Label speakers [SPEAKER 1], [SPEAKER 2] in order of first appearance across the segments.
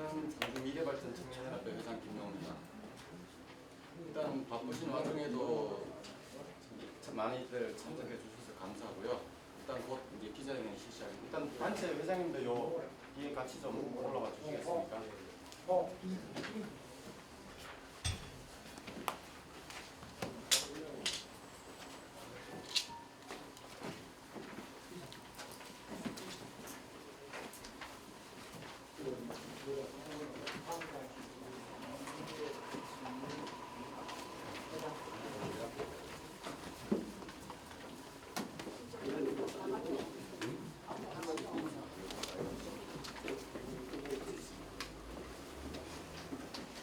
[SPEAKER 1] 저는 상주 미래발전 청년연합회 회장 김용호입니다. 일단 바쁘신 와중에도 참 많이들 참석해 주셔서 감사하고요. 일단 곧 이제 기자회견이 실시하겠습니다. 일단 단체 회장님들 요 뒤에 같이 좀 올라와 주시겠습니까?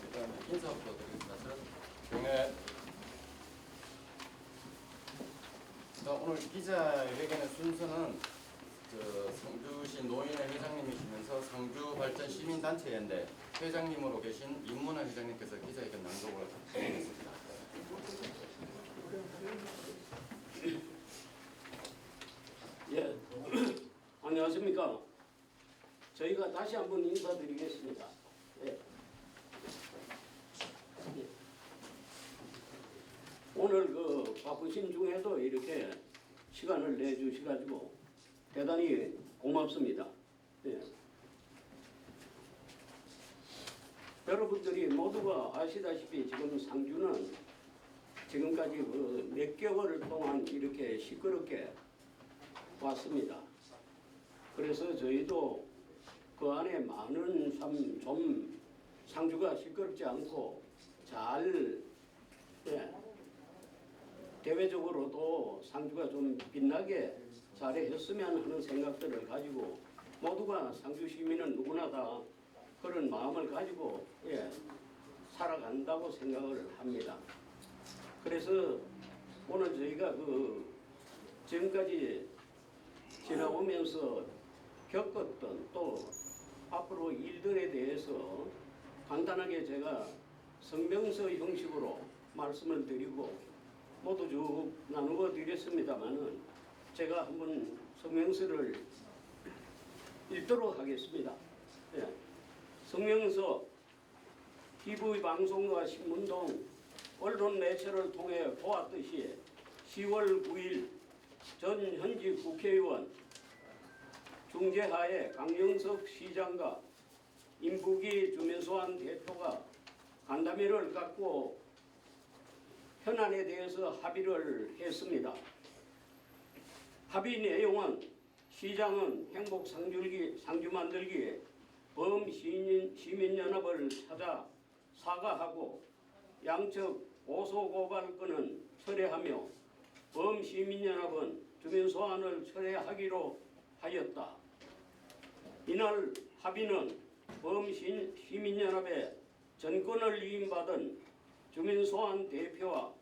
[SPEAKER 1] 일단 인사부터 드리겠습니다. 네. 일단 오늘 기자회견의 순서는 상주시 노인회 회장님이시면서 상주발전시민단체연대 회장님으로 계신 임문화 회장님께서 기자회견 낭독을 진행했습니다.
[SPEAKER 2] 예, 안녕하십니까. 저희가 다시 한번 인사드리겠습니다. 예. 오늘 바쁘신 중에도 이렇게 시간을 내주셔가지고 대단히 고맙습니다. 예. 여러분들이 모두가 아시다시피 지금 상주는 지금까지 몇 개월 동안 이렇게 시끄럽게 왔습니다. 그래서 저희도 그 안에 많은 좀 상주가 시끄럽지 않고 잘 대외적으로도 상주가 좀 빛나게 잘했으면 하는 생각들을 가지고 모두가 상주 시민은 누구나 다 그런 마음을 가지고 살아간다고 생각을 합니다. 그래서 오늘 저희가 지금까지 지나오면서 겪었던 또 앞으로 일들에 대해서 간단하게 제가 성명서 형식으로 말씀을 드리고 모두 쭉 나누어 드렸습니다만은 제가 한번 성명서를 읽도록 하겠습니다. 예. 성명서 TV 방송과 신문 등 언론 매체를 통해 보았듯이 10월 9일 전 현직 국회의원 중재하에 강영석 시장과 임국희 주민소환 대표가 간담회를 갖고 현안에 대해서 합의를 했습니다. 합의 내용은 시장은 행복 상주 만들기에 범시민연합을 찾아 사과하고 양측 고소고발건은 철회하며 범시민연합은 주민소환을 철회하기로 하였다. 이날 합의는 범시민연합의 전권을 위임받은 주민소환 대표와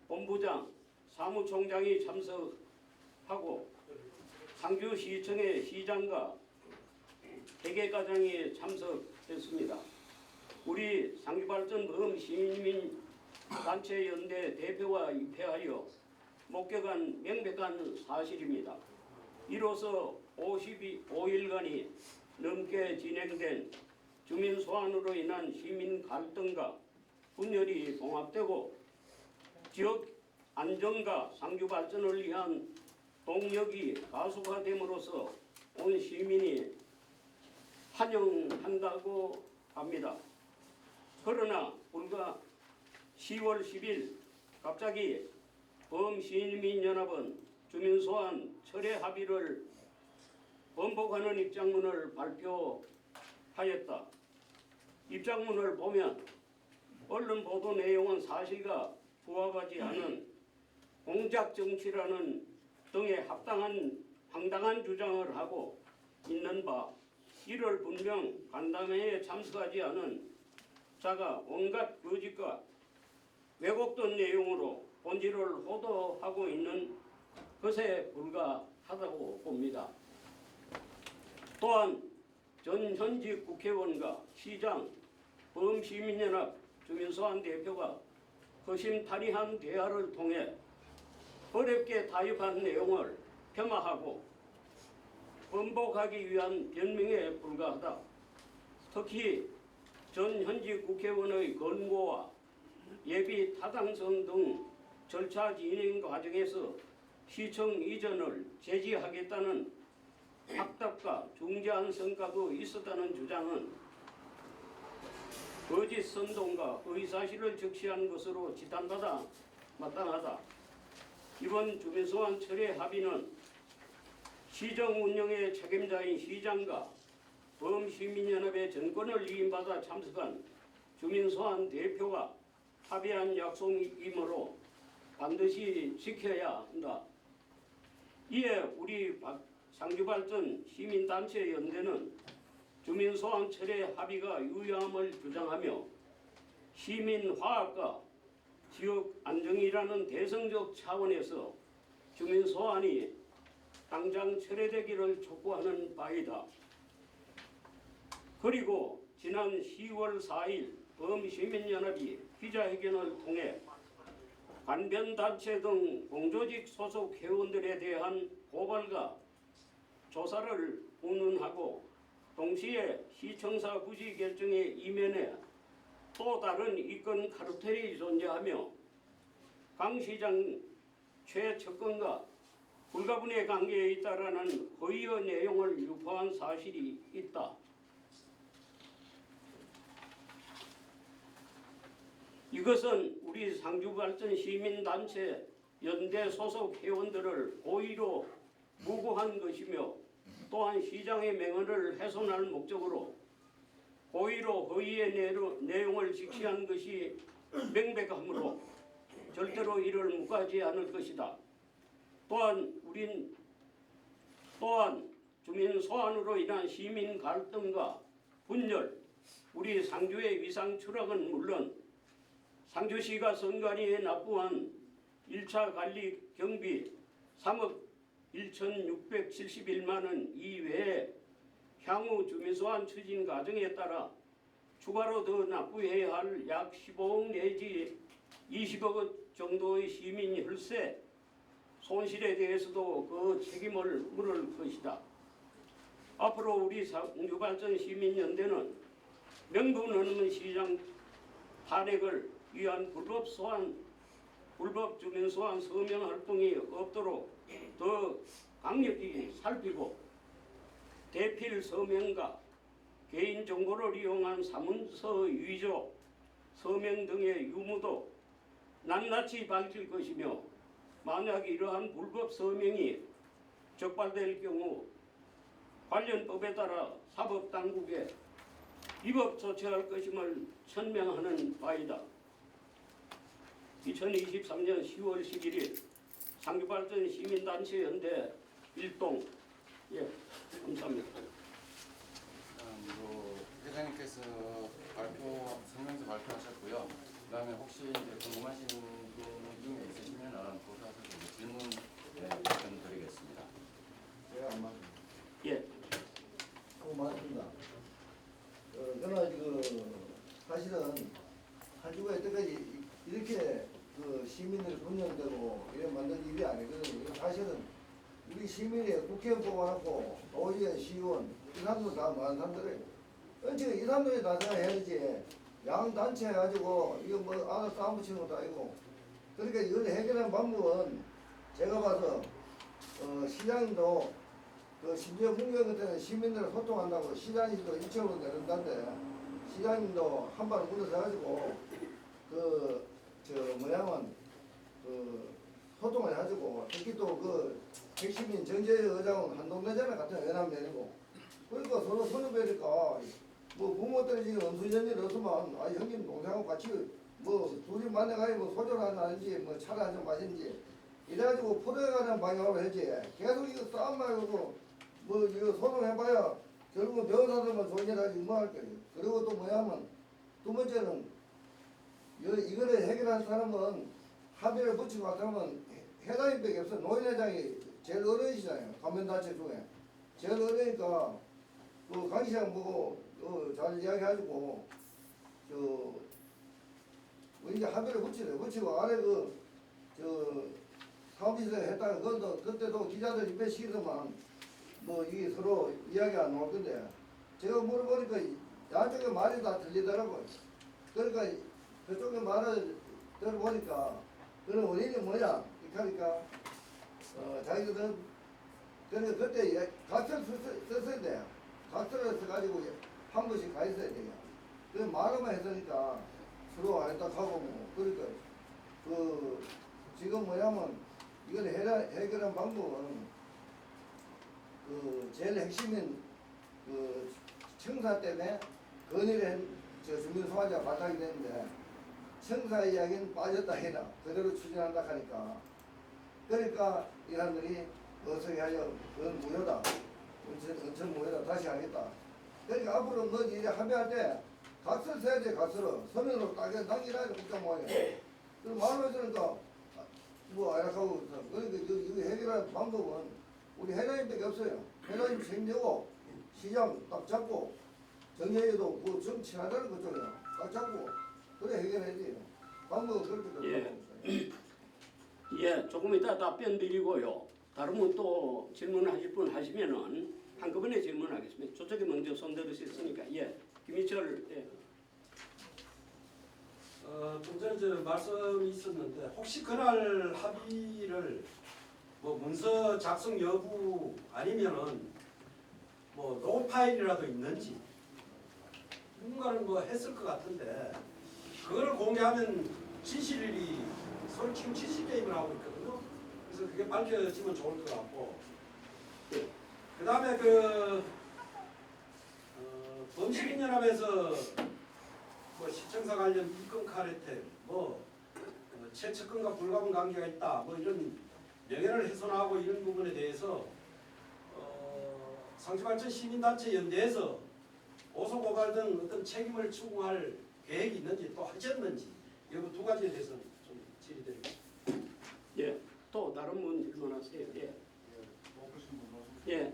[SPEAKER 2] 본부장, 사무총장이 참석하고 상주시청의 시장과 회계과장이 참석했습니다. 우리 상주발전 범시민단체연대 대표와 입회하여 목격한 명백한 사실입니다. 이로써 55일간이 넘게 진행된 주민소환으로 인한 시민 갈등과 분열이 봉합되고 지역 안정과 상주 발전을 위한 동력이 가속화됨으로써 온 시민이 환영한다고 합니다. 그러나 불과 10월 10일 갑자기 범시민연합은 주민소환 철회 합의를 번복하는 입장문을 발표하였다. 입장문을 보면 언론 보도 내용은 사실과 부합하지 않은 공작 정치라는 등의 황당한 주장을 하고 있는 바, 이를 분명 간담회에 참석하지 않은 자가 온갖 거짓과 왜곡된 내용으로 본질을 호도하고 있는 것에 불과하다고 봅니다. 또한 전 현직 국회의원과 시장, 범시민연합, 주민소환 대표가 허심탄회한 대화를 통해 어렵게 타협한 내용을 폄하하고 번복하기 위한 변명에 불과하다. 특히 전 현직 국회의원의 권고와 예비 타당성 등 절차 진행 과정에서 시청 이전을 제지하겠다는 확답과 중재안 성과도 있었다는 주장은 거짓 선동과 의사실을 적시한 것으로 지탄받아 마땅하다. 이번 주민소환 철회 합의는 시정 운영의 책임자인 시장과 범시민연합의 전권을 위임받아 참석한 주민소환 대표가 합의한 약속이므로 반드시 지켜야 한다. 이에 우리 상주발전 시민단체 연대는 주민소환 철회 합의가 유효함을 주장하며 시민화합과 지역 안정이라는 대승적 차원에서 주민소환이 당장 철회되기를 촉구하는 바이다. 그리고 지난 10월 4일 범시민연합이 기자회견을 통해 관변단체 등 공조직 소속 회원들에 대한 고발과 조사를 운운하고 동시에 시청사 부지 결정의 이면에 또 다른 이권 카르텔이 존재하며 강 시장 최측근과 불가분의 관계에 있다라는 허위의 내용을 유포한 사실이 있다. 이것은 우리 상주발전 시민단체 연대 소속 회원들을 고의로 무고한 것이며 또한 시장의 명언을 훼손할 목적으로 고의로 허위의 내용을 직시한 것이 명백하므로 절대로 이를 묵하지 않을 것이다. 또한 주민 소환으로 인한 시민 갈등과 분열, 우리 상주의 위상 추락은 물론 상주시가 선관위에 납부한 1차 관리 경비 3억 1,671만 원 이외에 향후 주민소환 추진 과정에 따라 추가로 더 납부해야 할 약 15억 내지 20억 정도의 시민 혈세 손실에 대해서도 그 책임을 물을 것이다. 앞으로 우리 상주발전 시민연대는 명분 없는 시장 탄핵을 위한 불법 주민소환 서명 활동이 없도록 더 강력히 살피고 대필 서명과 개인정보를 이용한 사문서 위조, 서명 등의 유무도 낱낱이 밝힐 것이며 만약 이러한 불법 서명이 적발될 경우 관련 법에 따라 사법당국에 위법 조치할 것임을 천명하는 바이다. 2023년 10월 11일 상주발전 시민단체 연대 일동. 예, 감사합니다.
[SPEAKER 1] 회장님께서 성명서 발표하셨고요. 그다음에 혹시 이제 궁금하신 분 중에 있으시면 도사하셔서 질문 답변 드리겠습니다.
[SPEAKER 3] 제가 안 맞습니다.
[SPEAKER 2] 예.
[SPEAKER 3] 맞습니다. 저는 사실은 한 주가 여태까지 이렇게 시민들이 분열되고 이래 만든 일이 아니거든요. 이거 사실은 우리 시민이 국회의원 뽑아놓고 도지원, 시의원 이 사람들 다 많은 사람들이에요. 어찌 이 사람들이 다 해야지. 양 단체 해가지고 이거 뭐 알아서 싸움 붙이는 것도 아니고. 그러니까 이걸 해결하는 방법은 제가 봐서 시장도 심지어 문경 같은 시민들을 소통한다고 시장님도 2천원 내는다는데 시장님도 한 발 물어서 소통을 해가지고 특히 또 핵심인 정재의 의장은 한동대잖아 같은 연합면이고 그러니까 서로 손해배니까 뭐 부모들이 지금 엄수전일 없으면 형님 동생하고 같이 둘이 만나가지고 소주를 하는지 차를 한잔 마시는지 이래가지고 풀어가는 방향으로 했지 계속 이거 싸움 말고 이거 소송해봐야 결국은 변호사들만 좋은 일 하지 뭐 할 거예요. 그리고 또 뭐냐면 두 번째는 이거를 해결한 사람은 합의를 붙이고 하면 회장님밖에 없어. 노인회장이 제일 어려이시잖아요. 관변단체 중에 제일 어려니까 강 시장 보고 잘 이야기해가지고 이제 합의를 붙이고 아래 사업시설 했다가 그때도 기자들 입에 시키더만 이게 서로 이야기 안 나올 건데 제가 물어보니까 양쪽의 말이 다 들리더라고. 그러니까 그쪽의 말을 들어보니까 그런 원인이 뭐냐? 그러니까 자기들은 그러니까 그때 각서를 썼어야 돼요. 각서를 써가지고 한 번씩 가 있어야 돼요. 그 말로만 했으니까 서로 알다 하고 뭐 그러니까 그 지금 뭐냐면 이걸 해결한 방법은 그 제일 핵심인 그 청사 때문에 건의를 저 주민소환자가 발탁이 됐는데 청사 이야기는 빠졌다 해라 그대로 추진한다 하니까 그러니까 이 사람들이 어떻게 하려 그건 무효다 은천 무효다 다시 하겠다 그러니까 앞으로 너 이제 합의할 때 각서를 써야 돼 각서를 서면으로 딱 남기라 국장 모양에 그럼 말로 해주니까 뭐 알아가고 그러니까 여기 해결할 방법은 우리 회장님밖에 없어요. 회장님 책임지고 시장 딱 잡고 정의회도 그좀 친하다는 거잖아요. 딱 잡고 그래 해결해야 돼요. 방법은 그렇게
[SPEAKER 2] 예. 예, 조금 이따 답변 드리고요. 다른 분 또 질문하실 분 하시면은 한꺼번에 질문하겠습니다. 저쪽에 먼저 손 들으셨으니까 예, 김희철 예.
[SPEAKER 4] 좀 전에 저 말씀이 있었는데 혹시 그날 합의를 뭐 문서 작성 여부 아니면은 뭐 녹음 파일이라도 있는지 누군가는 뭐 했을 것 같은데 그걸 공개하면 진실이 서로 지금 진실 게임을 하고 있거든요. 그래서 그게 밝혀지면 좋을 것 같고 그 다음에 범시민연합에서 뭐 시청사 관련 이권 카르텔, 최측근과 불가분 관계가 있다, 뭐 이런 명예를 훼손하고 이런 부분에 대해서 상지발전 시민단체 연대에서 고소 고발 등 어떤 책임을 추구할 계획이 있는지 또 하셨는지 이 두 가지에 대해서는 좀 질의드립니다.
[SPEAKER 2] 예, 또 다른 분 질문하세요. 예, 예,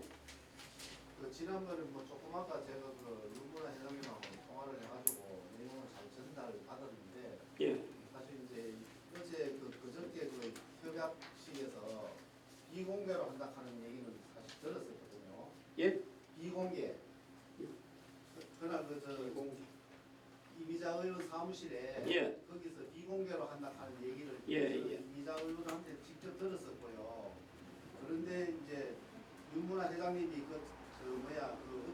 [SPEAKER 5] 그 지난번에 뭐 조금 아까 제가 그 윤문아 회장님하고 통화를 해가지고 내용을 잘 전달을 받았는데
[SPEAKER 2] 예,
[SPEAKER 5] 사실 이제 어제 그저께 그 협약식에서 비공개로 한다 하는 얘기는 사실 들었었거든요.
[SPEAKER 2] 예,
[SPEAKER 5] 비공개. 그날 이미자 의원 사무실에
[SPEAKER 2] 예.
[SPEAKER 5] 거기서 비공개로 한다 하는 얘기를
[SPEAKER 2] 예.
[SPEAKER 5] 이미자 의원한테 직접 들었었고요. 그런데 이제 윤문아 회장님이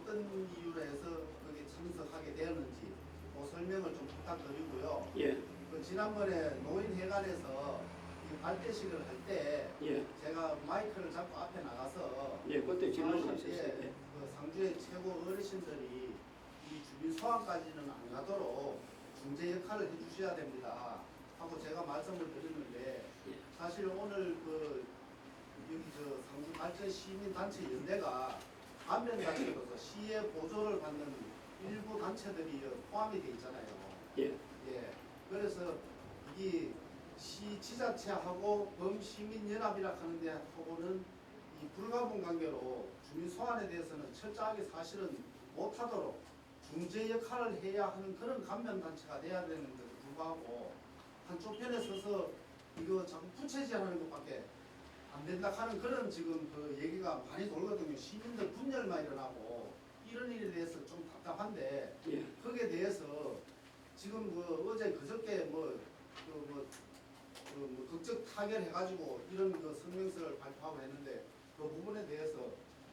[SPEAKER 5] 어떤 이유로 해서 거기에 참석하게 되었는지 그 설명을 좀 부탁드리고요.
[SPEAKER 2] 예,
[SPEAKER 5] 그 지난번에 노인회관에서 이 발대식을 할 때
[SPEAKER 2] 예,
[SPEAKER 5] 제가 마이크를 잡고 앞에 나가서
[SPEAKER 2] 예, 그때 질문하셨어요.
[SPEAKER 5] 사실,
[SPEAKER 2] 예.
[SPEAKER 5] 그 상주의 최고 어르신들이 이 주민 소환까지는 안 가도록 중재 역할을 해주셔야 됩니다 하고 제가 말씀을 드렸는데 사실 오늘 여기 상주 발전 시민 단체 연대가 반면 단체로서 시의 보조를 받는 일부 단체들이 포함이 돼 있잖아요.
[SPEAKER 2] 예.
[SPEAKER 5] 예. 그래서 이 시 지자체하고 범시민연합이라 하는데 하고는 이 불가분 관계로 주민 소환에 대해서는 철저하게 사실은 못하도록 중재 역할을 해야 하는 그런 간면 단체가 돼야 되는 데도 불구하고 한쪽 편에 서서 이거 자꾸 부채질하는 것밖에 안 된다 하는 그런 지금 그 얘기가 많이 돌거든요. 시민들 분열만 일어나고 이런 일에 대해서 좀 답답한데
[SPEAKER 2] 예.
[SPEAKER 5] 거기에 대해서 지금 어제 그저께 극적 타결해가지고 이런 성명서를 발표하고 했는데 그 부분에 대해서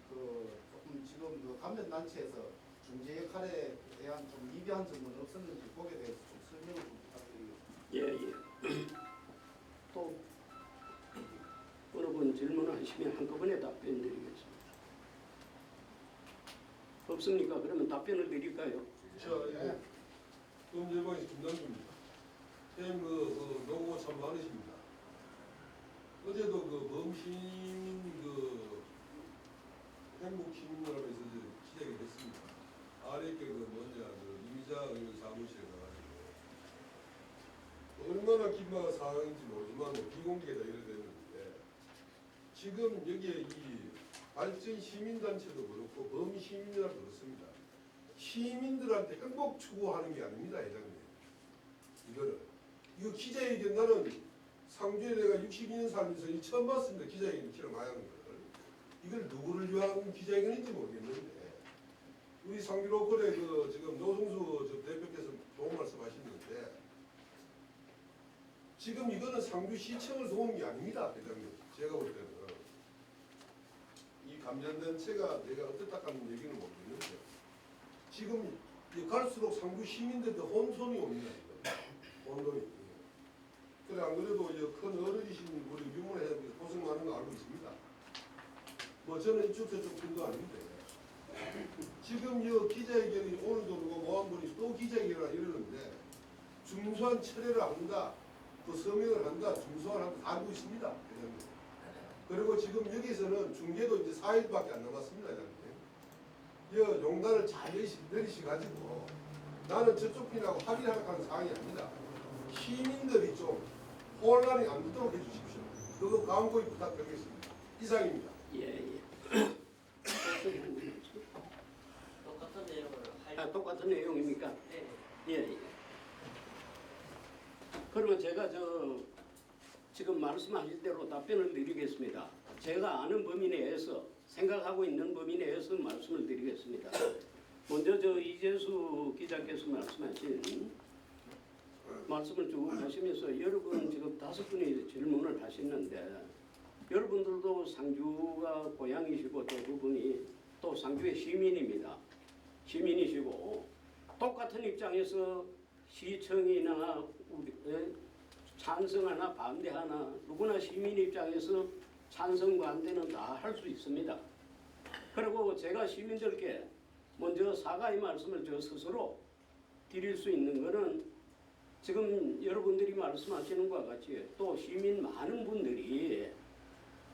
[SPEAKER 5] 조금 지금 간면 단체에서 중재 역할에 대한 좀 미비한 점은 없었는지 거기에 대해서 좀 설명을 좀 부탁드리겠습니다.
[SPEAKER 2] 예, 예. 또 어느 분 질문하시면 한꺼번에 답변 드리겠습니다. 없습니까? 그러면 답변을 드릴까요?
[SPEAKER 4] 음질방에서 김남주입니다. 선생님 노고가 참 많으십니다. 어제도 범시민 행복시민연합에서 시작이 됐습니다. 아래께 이미자 의원 사무실에 가가지고 얼마나 긴박한 상황인지 모르지만 비공개다 이래 됐는데 지금 여기에 이 발전 시민단체도 그렇고 범시민연합도 그렇습니다. 시민들한테 행복 추구하는 게 아닙니다, 회장님. 이거 기자회견 나는 상주에 내가 62년 살면서 처음 봤습니다. 기자회견 키를 많이 하는 걸. 이걸 누구를 위한 기자회견인지 모르겠는데
[SPEAKER 6] 우리 상규로 거래 그 지금 노성수 저 대표께서 좋은 말씀하시는데 지금 이거는 상주시청을 도운 게 아닙니다, 회장님. 제가 볼 때는 이 감전된 채가 내가 어떻다 하는 얘기는 모르겠는데 지금 갈수록 상주 시민들도 혼선이 옵니다. 지금. 혼돈이. 그래 안 그래도 큰 어른이신 우리 유문 회장님께서 고생 많은 거 알고 있습니다. 뭐 저는 이쪽 저쪽 분도 아닌데 지금 이 기자회견이 오늘도 그러고 모한분이 또 기자회견을 이러는데 중소한 철회를 한다, 또 서명을 한다, 중소한 한다 다 알고 있습니다. 회장님. 그리고 지금 여기서는 중계도 이제 4일밖에 안 남았습니다. 회장님. 이 용단을 잘 내리셔가지고 나는 저쪽 편하고 합의하는 상황이 아닙니다. 시민들이 좀 혼란이 안 되도록 해주십시오. 그거 간곡히 부탁드리겠습니다. 이상입니다.
[SPEAKER 2] 예.
[SPEAKER 7] 똑같은 내용을 할.
[SPEAKER 2] 아, 똑같은 내용입니까?
[SPEAKER 7] 네.
[SPEAKER 2] 예. 그러면 제가 지금 말씀하실 대로 답변을 드리겠습니다. 제가 아는 범위 내에서 생각하고 있는 범위 내에서 말씀을 드리겠습니다. 먼저 이재수 기자께서 말씀하신 말씀을 쭉 하시면서 여러분 지금 5분이 질문을 하셨는데 여러분들도 상주가 고향이시고 또 두 분이 또 상주의 시민입니다. 시민이시고 똑같은 입장에서 시청이나 찬성하나 반대하나 누구나 시민 입장에서 찬성 반대는 다 할 수 있습니다. 그리고 제가 시민들께 먼저 사과의 말씀을 저 스스로 드릴 수 있는 것은 지금 여러분들이 말씀하시는 것과 같이 또 시민 많은 분들이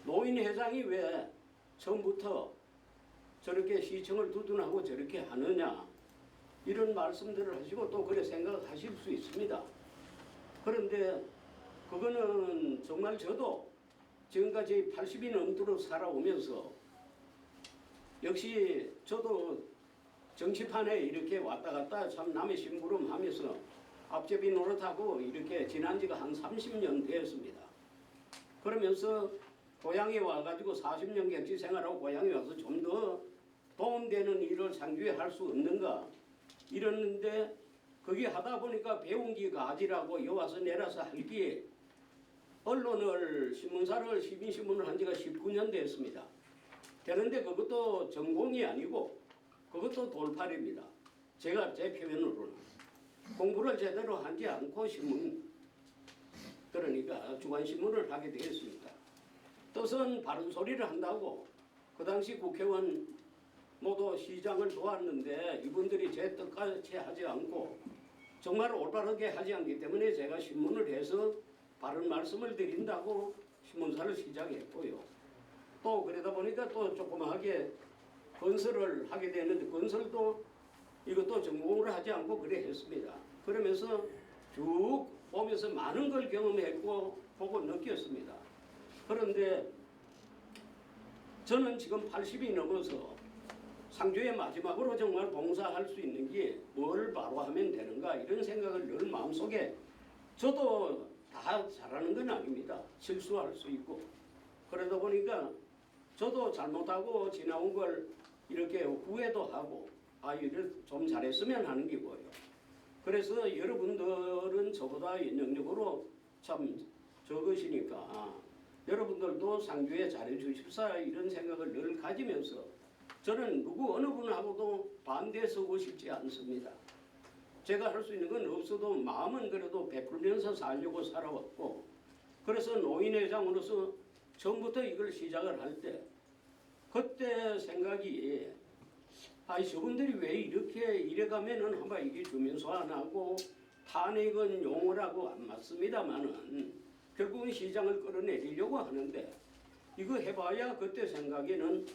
[SPEAKER 2] 노인 회장이 왜 처음부터 저렇게 시청을 두둔하고 저렇게 하느냐 이런 말씀들을 하시고 또 그래 생각하실 수 있습니다. 그런데 그거는 정말 저도 지금까지 80이 넘도록 살아오면서 역시 저도 정치판에 이렇게 왔다 갔다 참 남의 심부름 하면서 앞제비 노릇하고 이렇게 지난 지가 한 30년 되었습니다. 그러면서 고향에 와가지고 40년 객지 생활하고 고향에 와서 좀 더 도움되는 일을 상주에 할 수 없는가 이랬는데 거기 하다 보니까 배운 기 가지라고 여와서 내려서 할기에 언론을 시민사를 한 지가 19년 됐습니다. 되는데 그것도 전공이 아니고 그것도 돌팔입니다. 제가 제 표현으로는 공부를 제대로 하지 않고 신문 그러니까 주간신문을 하게 되었습니다. 뜻은 바른 소리를 한다고 그 당시 국회의원 모두 시장을 도왔는데 이분들이 제 뜻같이 하지 않고 정말 올바르게 하지 않기 때문에 제가 신문을 해서 바른 말씀을 드린다고 신문사를 시작했고요. 또 그러다 보니까 또 조그맣게 건설을 하게 되는데 건설도 이것도 전공을 하지 않고 그래 했습니다. 그러면서 쭉 보면서 많은 걸 경험했고 보고 느꼈습니다. 그런데 저는 지금 80이 넘어서 상주의 마지막으로 정말 봉사할 수 있는 게 뭘 바로 하면 되는가 이런 생각을 늘 마음속에 저도 다 잘하는 건 아닙니다. 실수할 수 있고 그러다 보니까 저도 잘못하고 지나온 걸 이렇게 후회도 하고 이를 좀 잘했으면 하는 게고요. 그래서 여러분들은 저보다 연령력으로 참 적으시니까 여러분들도 상주에 잘해 주십사 이런 생각을 늘 가지면서 저는 누구 어느 분하고도 반대에 서고 싶지 않습니다. 제가 할 수 있는 건 없어도 마음은 그래도 베풀면서 살려고 살아왔고 그래서 노인회장으로서 처음부터 이걸 시작을 할 때 그때 생각이 저분들이 왜 이렇게 이래가면은 한번 이게 주민소 안 하고 탄핵은 용어라고 안 맞습니다만은 결국은 시장을 끌어내리려고 하는데 이거 해봐야 그때 생각에는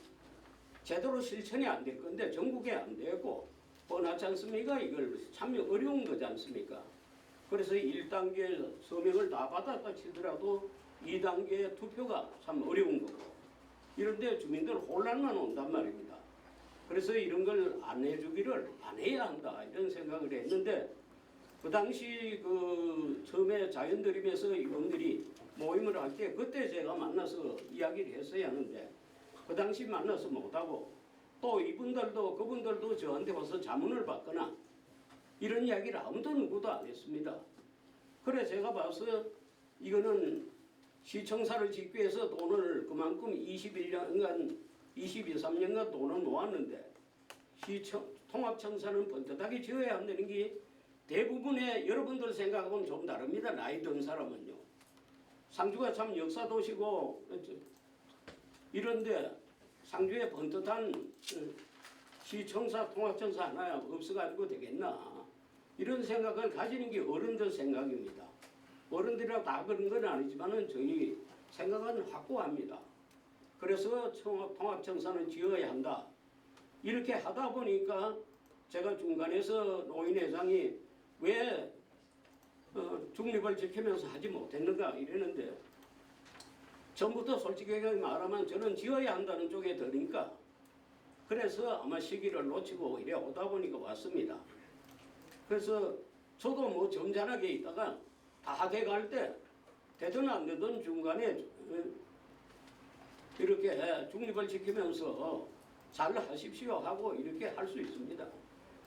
[SPEAKER 2] 제대로 실천이 안 될 건데 전국에 안 되고 뻔하지 않습니까? 이걸 참 어려운 거지 않습니까? 그래서 1단계 서명을 다 받았다 치더라도 2단계 투표가 참 어려운 거고 이런데 주민들 혼란만 온단 말입니다. 그래서 이런 걸 안 해주기를 안 해야 한다 이런 생각을 했는데 그 당시 그 처음에 자연드림에서 이분들이 모임을 할 때 그때 제가 만나서 이야기를 했어야 하는데 그 당시 만나서 못하고 또 이분들도 그분들도 저한테 와서 자문을 받거나 이런 이야기를 아무도 누구도 안 했습니다. 그래 제가 봐서 이거는 시청사를 짓기 위해서 돈을 그만큼 21년간 23년간 돈을 모았는데 통합청사는 번듯하게 지어야 한다는 게 대부분의 여러분들 생각하고는 좀 다릅니다. 나이 든 사람은요. 상주가 참 역사도시고 이런데 상주에 번듯한 시청사 통합청사 하나 없어가지고 되겠나 이런 생각을 가지는 게 어른들 생각입니다. 어른들이라고 다 그런 건 아니지만은 저희 생각은 확고합니다. 그래서 통합청사는 지어야 한다. 이렇게 하다 보니까 제가 중간에서 노인회장이 왜 중립을 지키면서 하지 못했는가 이랬는데 전부터 솔직하게 말하면 저는 지어야 한다는 쪽에 들으니까 그래서 아마 시기를 놓치고 이래 오다 보니까 왔습니다. 그래서 저도 뭐 점잖하게 있다가 다 돼갈 때 되든 안 되든 중간에 이렇게 중립을 지키면서 잘 하십시오 하고 이렇게 할 수 있습니다.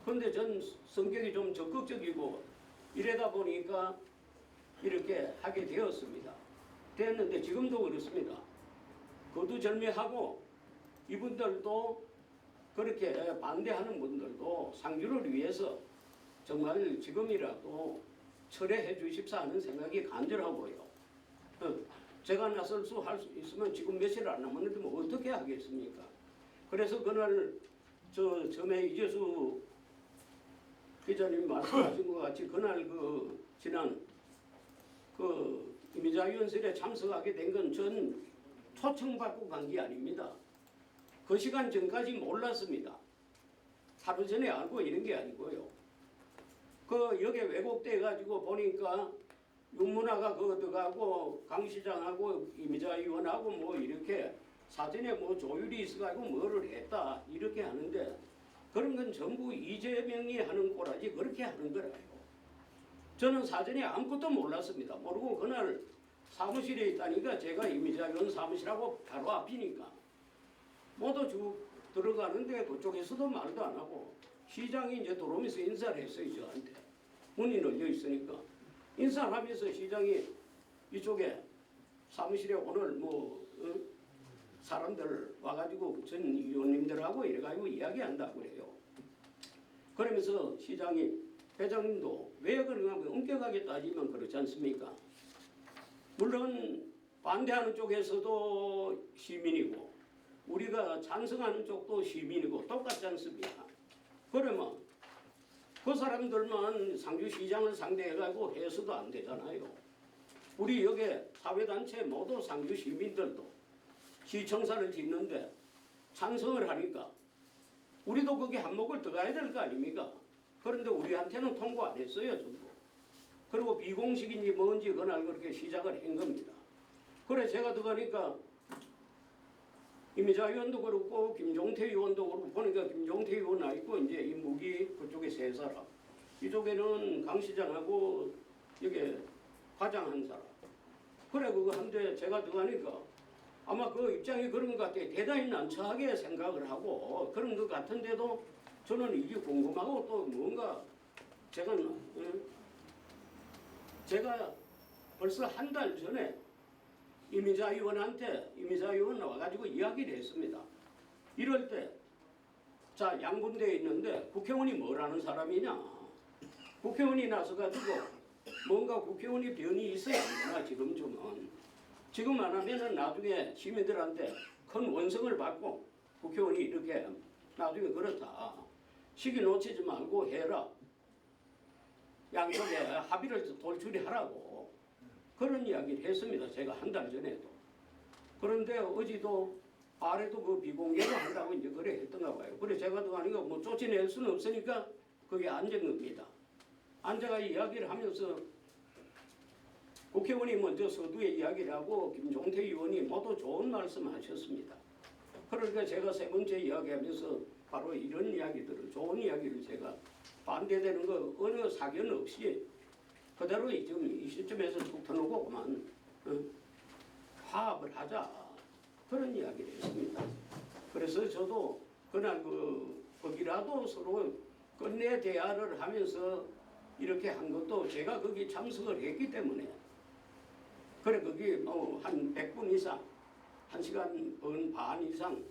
[SPEAKER 2] 그런데 전 성격이 좀 적극적이고 이러다 보니까 이렇게 하게 되었습니다. 됐는데 지금도 그렇습니다. 거두절미하고 이분들도 그렇게 반대하는 분들도 상주를 위해서 정말 지금이라도 철회해 주십사 하는 생각이 간절하고요. 제가 나설 수 할 수 있으면 지금 며칠 안 남았는데 뭐 어떻게 하겠습니까? 그래서 그날 전에 이재수 기자님이 말씀하신 것 같이 그날 지난 이미자위원설에 참석하게 된 건 전 초청받고 간 게 아닙니다. 그 시간 전까지 몰랐습니다. 하루 전에 알고 이런 게 아니고요. 여기 왜곡돼 가지고 보니까 윤문화가 들어가고 강 시장하고 이미자 의원하고 뭐 이렇게 사전에 뭐 조율이 있어가지고 뭐를 했다 이렇게 하는데 그런 건 전부 이재명이 하는 꼬라지 그렇게 하는 거라요. 저는 사전에 아무것도 몰랐습니다. 모르고 그날 사무실에 있다니까 제가 이미자 의원 사무실하고 바로 앞이니까 모두 쭉 들어가는데 그쪽에서도 말도 안 하고 시장이 이제 들어오면서 인사를 했어요. 저한테 문이 열려 있으니까 인사를 하면서 시장이 이쪽에 사무실에 오늘 사람들 와가지고 전 의원님들하고 이래가지고 이야기한다고 그래요. 그러면서 시장이 회장님도 왜 그런가 하면 엄격하게 따지면 그렇지 않습니까? 물론 반대하는 쪽에서도 시민이고 우리가 찬성하는 쪽도 시민이고 똑같지 않습니까? 그러면 그 사람들만 상주시장을 상대해가지고 해서도 안 되잖아요. 우리 여기 사회단체 모두 상주 시민들도 시청사를 짓는데 찬성을 하니까 우리도 거기 한몫을 더 가야 될 거 아닙니까? 그런데 우리한테는 통보 안 했어요. 전부. 그리고 비공식인지 뭔지 그날 그렇게 시작을 한 겁니다. 그래 제가 들어가니까 이미자 의원도 그렇고 김종태 의원도 그렇고 보니까 김종태 의원 나 있고 이제 이 무기 그쪽에 세 사람 이쪽에는 강 시장하고 여기 과장 한 사람 그래 그거 한데 제가 들어가니까 아마 그 입장이 그런 것 같아요. 대단히 난처하게 생각을 하고 그런 것 같은데도 저는 이게 궁금하고 또 뭔가 제가 벌써 한 달 전에 이미자 의원 나와가지고 이야기를 했습니다. 이럴 때 자 양분대에 있는데 국회의원이 뭐라는 사람이냐 국회의원이 나서가지고 뭔가 국회의원이 변이 있어야 한구나 지금쯤은 지금 안 하면은 나중에 시민들한테 큰 원성을 받고 국회의원이 이렇게 나중에 그렇다 시기 놓치지 말고 해라 양쪽에 합의를 돌출하라고 그런 이야기를 했습니다. 제가 한 달 전에도. 그런데 어제도 아래도 그 비공개로 한다고 이제 그래 했던가 봐요. 그래 제가 들어가니까 뭐 쫓아낼 수는 없으니까 거기 앉은 겁니다. 앉아가 이야기를 하면서 국회의원이 먼저 서두에 이야기를 하고 김종태 의원이 모두 좋은 말씀 하셨습니다. 그러니까 제가 세 번째 이야기하면서 바로 이런 이야기들을 좋은 이야기를 제가 반대되는 거 어느 사견 없이 그대로 지금 이 시점에서 쭉 터놓고 그만 화합을 하자 그런 이야기를 했습니다. 그래서 저도 그날 거기라도 서로 끝내 대화를 하면서 이렇게 한 것도 제가 거기 참석을 했기 때문에 그래 거기 한 100분 이상 1시간 반 이상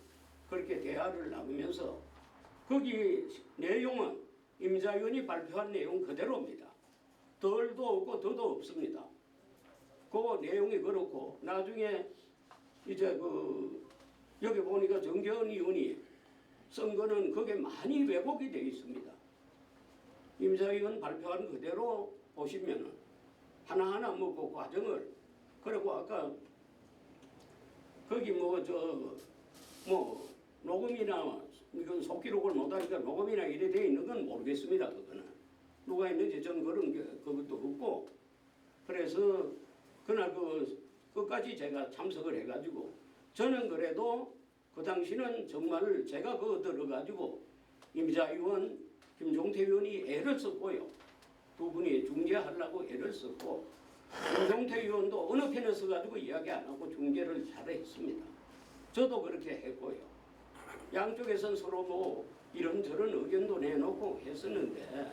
[SPEAKER 2] 그렇게 대화를 나누면서 거기 내용은 임자위원이 발표한 내용 그대로입니다. 덜도 없고 더도 없습니다. 그 내용이 그렇고 나중에 이제 여기 보니까 정재원 의원이 쓴 거는 그게 많이 왜곡이 되어 있습니다. 임자위원 발표한 그대로 보시면은 하나하나 그 과정을 그리고 아까 거기 녹음이나 이건 속기록을 못하니까 녹음이나 이래 되어 있는 건 모르겠습니다. 그거는 누가 있는지 저는 그런 게 그것도 없고 그래서 그날 끝까지 제가 참석을 해가지고 저는 그래도 그 당시는 정말 제가 들어가지고 임자위원 김종태 의원이 애를 썼고요. 두 분이 중재하려고 애를 썼고 김종태 의원도 어느 편에 서가지고 이야기 안 하고 중재를 잘했습니다. 저도 그렇게 했고요. 양쪽에선 서로 이런저런 의견도 내놓고 했었는데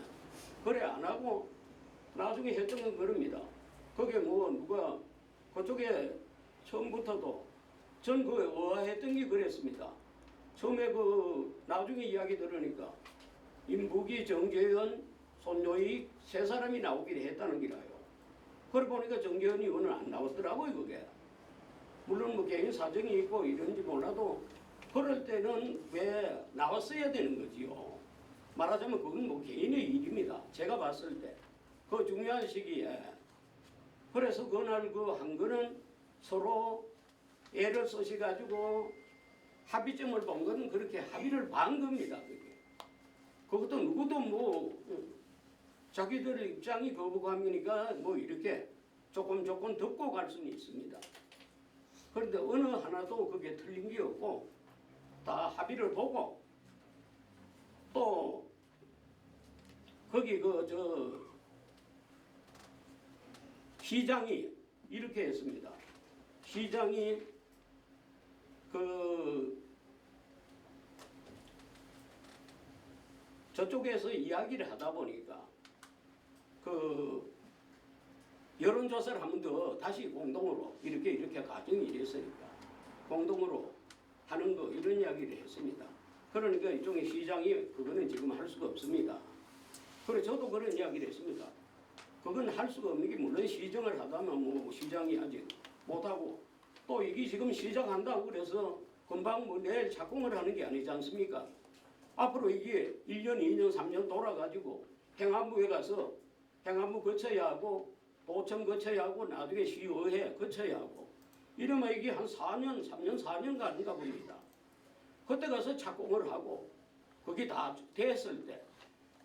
[SPEAKER 2] 그래 안 하고 나중에 했던 건 그럽니다. 그게 누가 그쪽에 처음부터도 전 의아했던 게 그랬습니다. 처음에 나중에 이야기 들으니까 임북이, 정재현, 손요익 세 사람이 나오기로 했다는 기라요. 그러고 보니까 정재현 의원은 안 나왔더라고요. 그게 물론 개인 사정이 있고 이런지 몰라도 그럴 때는 왜 나왔어야 되는 거지요. 말하자면 그건 개인의 일입니다. 제가 봤을 때 그 중요한 시기에 그래서 그날 한 거는 서로 애를 쓰셔가지고 합의점을 본 건 그렇게 합의를 반 겁니다. 그게. 그것도 누구도 자기들 입장이 거부감이니까 이렇게 조금 듣고 갈 수는 있습니다. 그런데 어느 하나도 그게 틀린 게 없고 다 합의를 보고 또 거기 시장이 이렇게 했습니다. 시장이 저쪽에서 이야기를 하다 보니까 여론조사를 한 번 더 다시 공동으로 이렇게 가정이 이랬으니까 공동으로 하는 거 이런 이야기를 했습니다. 그러니까 일종의 시장이 그거는 지금 할 수가 없습니다. 그래 저도 그런 이야기를 했습니다. 그건 할 수가 없는 게 물론 시정을 하다면 시장이 아직 못하고 또 이게 지금 시작한다고 그래서 금방 내일 착공을 하는 게 아니지 않습니까? 앞으로 이게 1년, 2년, 3년 돌아가지고 행안부에 가서 행안부 거쳐야 하고 도청 거쳐야 하고 나중에 시의회 거쳐야 하고 이러면 이게 한 4년, 3년, 4년 가는가 봅니다. 그때 가서 착공을 하고 그게 다 됐을 때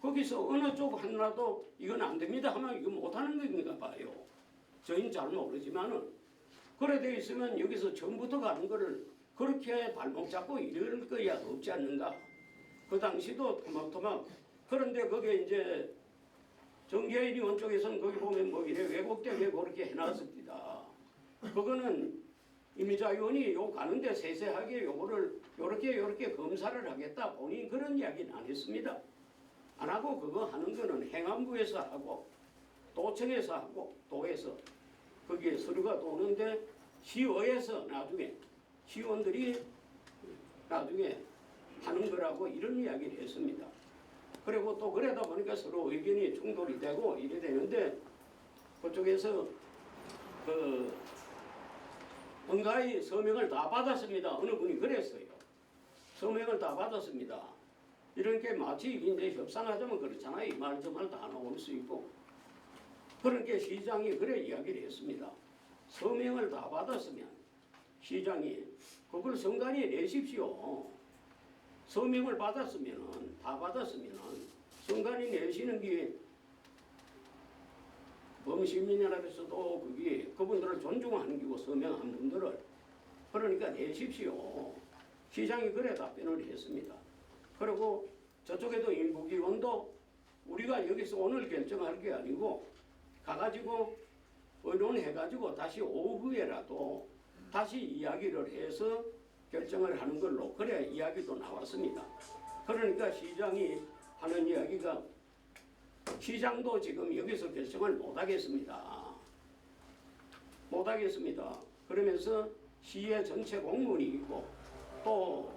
[SPEAKER 2] 거기서 어느 쪽 하나라도 이건 안 됩니다 하면 이거 못하는 건가 봐요. 저희는 잘 모르지만은 그래 돼 있으면 여기서 처음부터 가는 거를 그렇게 발목 잡고 이럴 거야 없지 않는가. 그 당시도 토막토막 그런데 거기에 이제 정계인 의원 쪽에서는 거기 보면 이래 왜곡되게 그렇게 해놨습니다. 그거는 임자 의원이 가는데 세세하게 요거를 요렇게 검사를 하겠다 본인 그런 이야기는 안 했습니다. 안 하고 그거 하는 거는 행안부에서 하고 도청에서 하고 도에서 거기에 서류가 도는데 시의회에서 나중에 시의원들이 나중에 하는 거라고 이런 이야기를 했습니다. 그리고 또 그러다 보니까 서로 의견이 충돌이 되고 이래 되는데 그쪽에서 응가의 서명을 다 받았습니다. 어느 분이 그랬어요. 서명을 다 받았습니다. 이런 게 마치 이제 협상하자면 그렇잖아요. 이 말 저 말 다 나올 수 있고. 그렇게 시장이 그래 이야기를 했습니다. 서명을 다 받았으면 시장이 그걸 성간이 내십시오. 서명을 받았으면은 다 받았으면은 성간이 내시는 게 범시민이라면서도 그게 그분들을 존중하는 게고 서명한 분들을 그러니까 내십시오. 시장이 그래 답변을 했습니다. 그리고 저쪽에도 인부기원도 우리가 여기서 오늘 결정할 게 아니고 가가지고 의논해가지고 다시 오후에라도 다시 이야기를 해서 결정을 하는 걸로 그래 이야기도 나왔습니다. 그러니까 시장이 하는 이야기가 시장도 지금 여기서 결정을 못하겠습니다. 못하겠습니다. 그러면서 시의 전체 공무원이 있고 또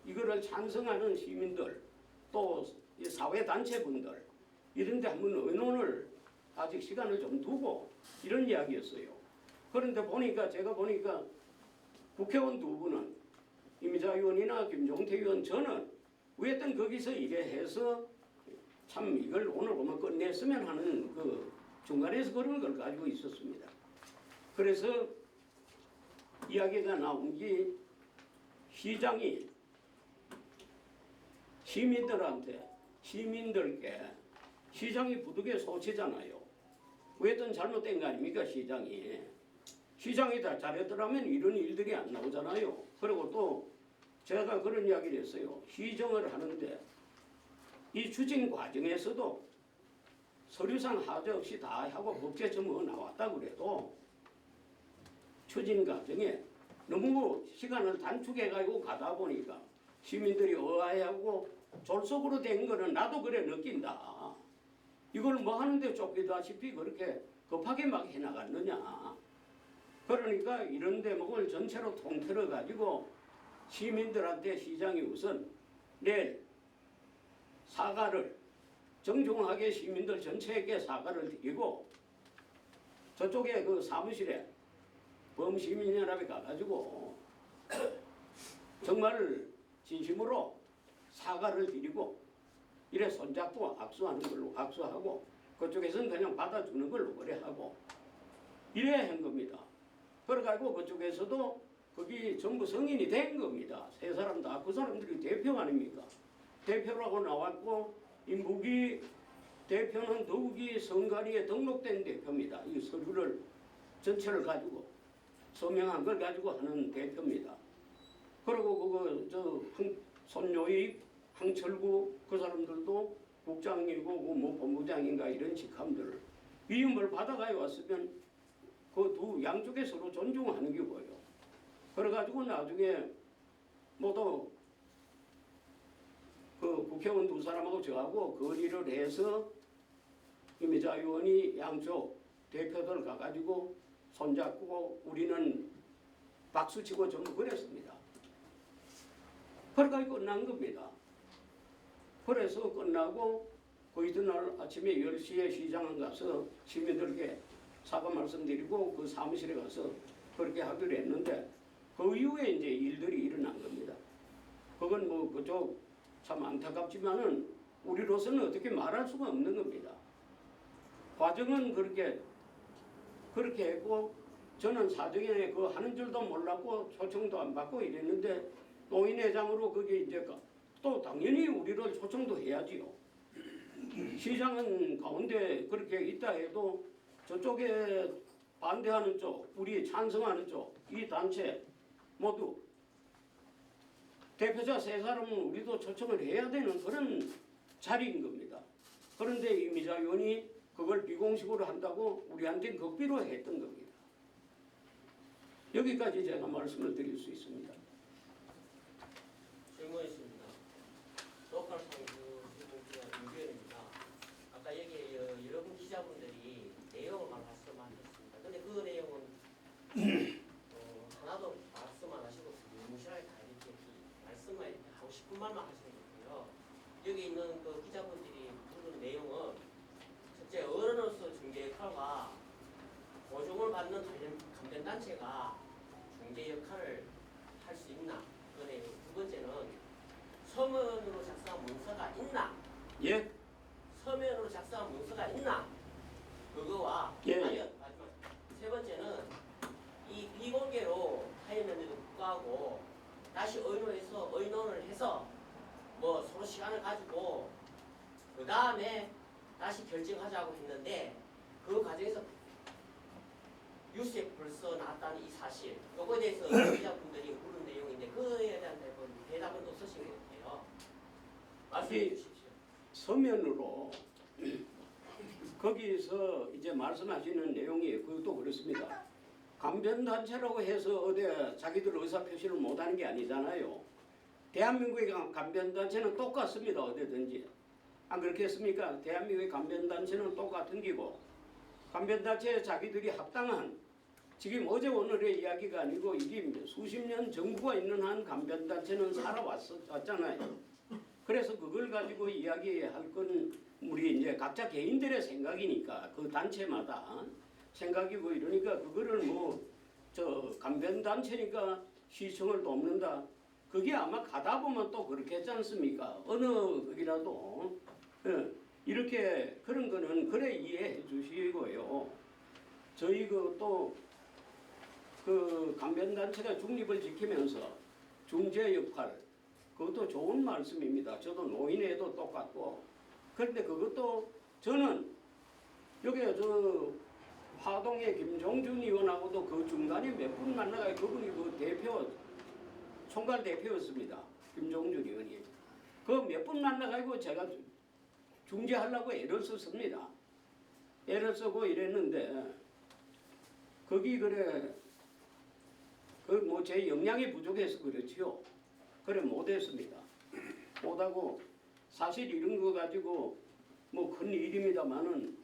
[SPEAKER 2] 이거를 찬성하는 시민들 또 사회단체분들 이런 데 한번 의논을 아직 시간을 좀 두고 이런 이야기였어요. 그런데 보니까 제가 보니까 국회의원 두 분은 이미자 의원이나 김종태 의원 저는 왜든 거기서 이래 해서 참 이걸 오늘 보면 끝냈으면 하는 그 중간에서 그런 걸 가지고 있었습니다. 그래서 이야기가 나온 게 시장이 시민들께 시장이 부득이 소치잖아요. 왜든 잘못된 거 아닙니까 시장이 다 잘했더라면 이런 일들이 안 나오잖아요. 그리고 또 제가 그런 이야기를 했어요. 시정을 하는데 이 추진 과정에서도 서류상 하자 없이 다 하고 법제처뭐 나왔다 그래도 추진 과정에 너무 시간을 단축해가지고 가다 보니까 시민들이 의아해하고 졸속으로 된 거는 나도 그래 느낀다. 이걸 뭐 하는데 쫓기다시피 그렇게 급하게 막 해나갔느냐. 그러니까 이런 대목을 전체로 통틀어 가지고 시민들한테 시장이 우선 내일 사과를 정중하게 시민들 전체에게 사과를 드리고 저쪽에 그 사무실에 범시민연합에 가가지고 정말 진심으로 사과를 드리고 이래 손잡고 악수하는 걸로 악수하고 그쪽에서는 그냥 받아주는 걸로 그래 하고 이래 한 겁니다. 그래가지고 그쪽에서도 거기 전부 성인이 된 겁니다. 세 사람 다 그 사람들이 대표 아닙니까? 대표라고 나왔고 이 무기 대표는 더욱이 성가리에 등록된 대표입니다. 이 서류를 전체를 가지고 서명한 걸 가지고 하는 대표입니다. 그리고 그거 손요익, 황철구 그 사람들도 국장이고 뭐 본부장인가 이런 직함들 위임을 받아가야 왔으면 그 두 양쪽에 서로 존중하는 게 뭐예요. 그래가지고 나중에 모두 그 국회의원 두 사람하고 저하고 거리를 해서 이미자 의원이 양쪽 대표들 가가지고 손잡고 우리는 박수치고 전부 그랬습니다. 그래가지고 끝난 겁니다. 그래서 끝나고 그 이튿날 아침에 10시에 시장에 가서 시민들에게 사과 말씀드리고 그 사무실에 가서 그렇게 하기로 했는데 그 이후에 이제 일들이 일어난 겁니다. 그건 뭐 그쪽 참 안타깝지만은 우리로서는 어떻게 말할 수가 없는 겁니다. 과정은 그렇게 했고 저는 사정에 그 하는 줄도 몰랐고 초청도 안 받고 이랬는데 노인회장으로 그게 이제 또 당연히 우리를 초청도 해야지요. 시장은 가운데 그렇게 있다 해도 저쪽에 반대하는 쪽, 우리 찬성하는 쪽, 이 단체 모두 대표자 세 사람은 우리도 초청을 해야 되는 그런 자리인 겁니다. 그런데 이미자 의원이 그걸 비공식으로 한다고 우리한테 극비로 했던 겁니다. 여기까지 제가 말씀을 드릴 수 있습니다.
[SPEAKER 7] 질문 있습니다. 로컬 상주 임규현입니다. 아까 여기 여러분 기자분들이 내용을 말씀하셨습니다. 근데 그 내용은 하나도 말씀 안 하시고 무시하게 다 이렇게 말씀만 하고 싶은 말만 하시는 거고요. 여기 있는 그 기자분들이 부른 내용은 첫째 어른으로서 중재 역할과 보증을 받는 관련 단체가 중재 역할을 할 수 있나? 그 내용. 두 번째는 서면으로 작성한 문서가 있나?
[SPEAKER 2] 예?
[SPEAKER 7] 서면으로 작성한 문서가 있나? 그거와
[SPEAKER 2] 예.
[SPEAKER 7] 마지막 세 번째는 이 비공개로 타임면제도 국가하고 다시 의논을 해서 뭐 서로 시간을 가지고 그 다음에 다시 결정하자고 했는데 그 과정에서 뉴스에 벌써 나왔다는 이 사실 요거에 대해서 기자분들이 물은 내용인데 그에 대한 대답은 없으신 것 같아요. 말씀해 주십시오.
[SPEAKER 2] 서면으로 거기서 이제 말씀하시는 내용이 그것도 그렇습니다. 간변단체라고 해서 어디 자기들 의사표시를 못하는 게 아니잖아요. 대한민국의 간변단체는 똑같습니다. 어디든지. 안 그렇겠습니까? 대한민국의 간변단체는 똑같은 기고 간변단체에 자기들이 합당한 지금 어제 오늘의 이야기가 아니고 이게 수십 년 정부가 있는 한 간변단체는 살아왔잖아요. 그래서 그걸 가지고 이야기할 건 우리 이제 각자 개인들의 생각이니까 그 단체마다 생각이고 이러니까 그거를 뭐 저 간변단체니까 시청을 돕는다. 그게 아마 가다 보면 또 그렇겠지 않습니까? 어느 거기라도 이렇게 그런 거는 그래 이해해 주시고요. 저희 그 간변단체가 중립을 지키면서 중재 역할 그것도 좋은 말씀입니다. 저도 노인회도 똑같고 그런데 그것도 저는 여기 저 화동의 김종준 의원하고도 그 중간에 몇 분 만나가 그분이 그 대표 총괄 대표였습니다. 김종준 의원이 그 몇 분 만나가지고 제가 중재하려고 애를 썼습니다. 애를 쓰고 이랬는데 거기 그래 그 뭐 제 역량이 부족해서 그렇지요. 그래 못했습니다. 못하고 사실 이런 거 가지고 뭐 큰 일입니다만은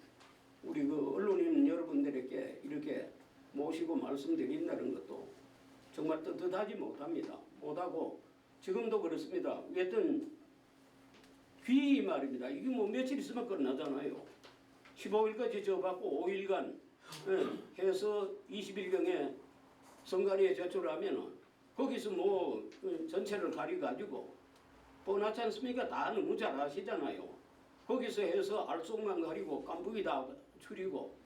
[SPEAKER 2] 우리 그 언론인 여러분들에게 이렇게 모시고 말씀드린다는 것도 정말 떳떳하지 못합니다. 못하고 지금도 그렇습니다. 여튼 귀 말입니다. 이게 뭐 며칠 있으면 끝나잖아요. 15일까지 저받고 5일간 해서 20일경에 선관위에 제출하면은 거기서 뭐 전체를 가려가지고 뻔하지 않습니까? 다 너무 잘 아시잖아요. 거기서 해서 알속만 가리고 깐부기 다 추리고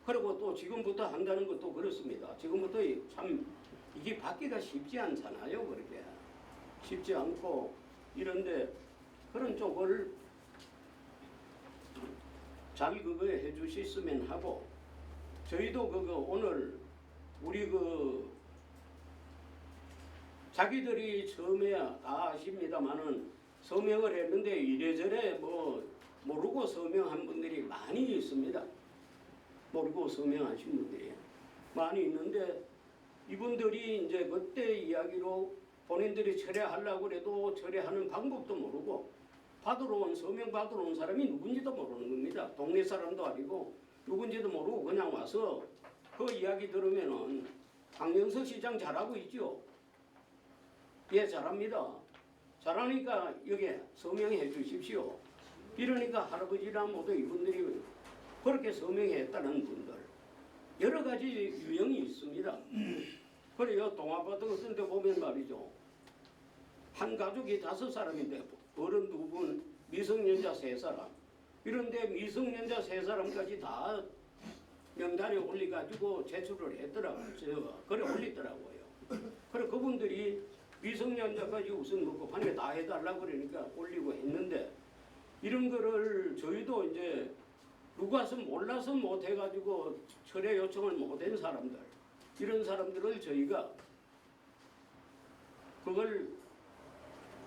[SPEAKER 2] 그리고 또 지금부터 한다는 것도 그렇습니다. 지금부터 참 이게 받기가 쉽지 않잖아요. 그렇게 쉽지 않고 이런데 그런 쪽을 잘 그거 해주셨으면 하고 저희도 그거 오늘 우리 그 자기들이 처음에 다 아십니다만은 서명을 했는데 이래저래 뭐 모르고 서명한 분들이 많이 있습니다. 모르고 서명하신 분들이 많이 있는데 이분들이 이제 그때 이야기로 본인들이 철회하려고 해도 철회하는 방법도 모르고 받으러 온 서명 받으러 온 사람이 누군지도 모르는 겁니다. 동네 사람도 아니고 누군지도 모르고 그냥 와서 그 이야기 들으면은 강영석 시장 잘하고 있죠. 예, 잘합니다. 잘하니까 여기 서명해 주십시오. 이러니까 할아버지랑 모두 이분들이 그렇게 서명했다는 분들 여러 가지 유형이 있습니다. 그래요. 동아파트 같은 데 보면 말이죠. 한 가족이 5사람인데 어른 2분, 미성년자 3사람. 이런데 미성년자 3사람까지 다 명단에 올려가지고 제출을 했더라고요. 그래 올리더라고요. 그래 그분들이 미성년자까지 우선 뭐 급하게 다 해달라고 그러니까 올리고 했는데 이런 거를 저희도 이제 누가서 몰라서 못 해가지고 철회 요청을 못한 사람들 이런 사람들을 저희가 그걸